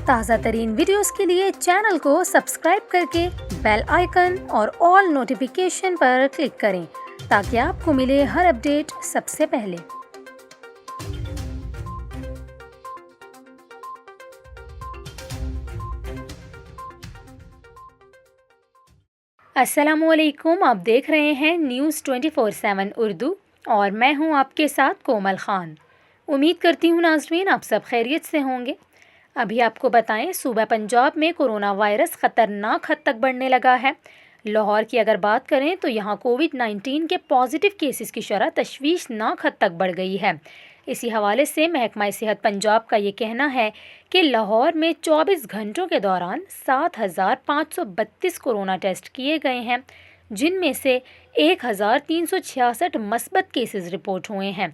تازہ ترین ویڈیوز کے لیے چینل کو سبسکرائب کر کے بیل آئیکن اور آل نوٹیفیکیشن پر کلک کریں تاکہ آپ کو ملے ہر اپڈیٹ سب سے پہلے۔ السلام علیکم، آپ دیکھ رہے ہیں نیوز 24/7 اردو اور میں ہوں آپ کے ساتھ کومل خان۔ امید کرتی ہوں ناظرین آپ سب خیریت سے ہوں گے۔ ابھی آپ کو بتائیں، صوبہ پنجاب میں کورونا وائرس خطرناک حد تک بڑھنے لگا ہے۔ لاہور کی اگر بات کریں تو یہاں کووڈ-19 کے پازیٹیو کیسز کی شرح تشویشناک حد تک بڑھ گئی ہے۔ اسی حوالے سے محکمہ صحت پنجاب کا یہ کہنا ہے کہ لاہور میں 24 گھنٹوں کے دوران 7,532 کورونا ٹیسٹ کیے گئے ہیں، جن میں سے 1,366 مثبت کیسز رپورٹ ہوئے ہیں،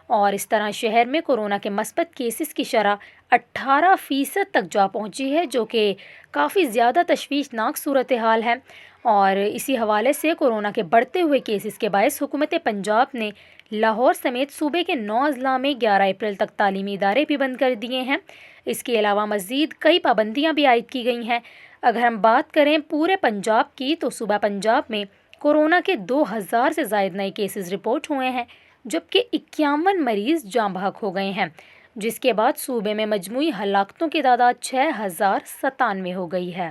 اور اس طرح شہر میں کورونا کے مثبت کیسز کی شرح 18% تک جا پہنچی ہے، جو کہ کافی زیادہ تشویشناک صورتحال ہے۔ اور اسی حوالے سے کورونا کے بڑھتے ہوئے کیسز کے باعث حکومت پنجاب نے لاہور سمیت صوبے کے 9 اضلاع میں 11 اپریل تک تعلیمی ادارے بھی بند کر دیے ہیں۔ اس کے علاوہ مزید کئی پابندیاں بھی عائد کی گئی ہیں۔ اگر ہم بات کریں پورے پنجاب کی تو صوبہ پنجاب میں کورونا کے 2,000 سے زائد نئے کیسز رپورٹ ہوئے ہیں، جبکہ 51 مریض جاں بحق ہو گئے ہیں، جس کے بعد صوبے میں مجموعی ہلاکتوں کی تعداد 6,097 ہو گئی ہے۔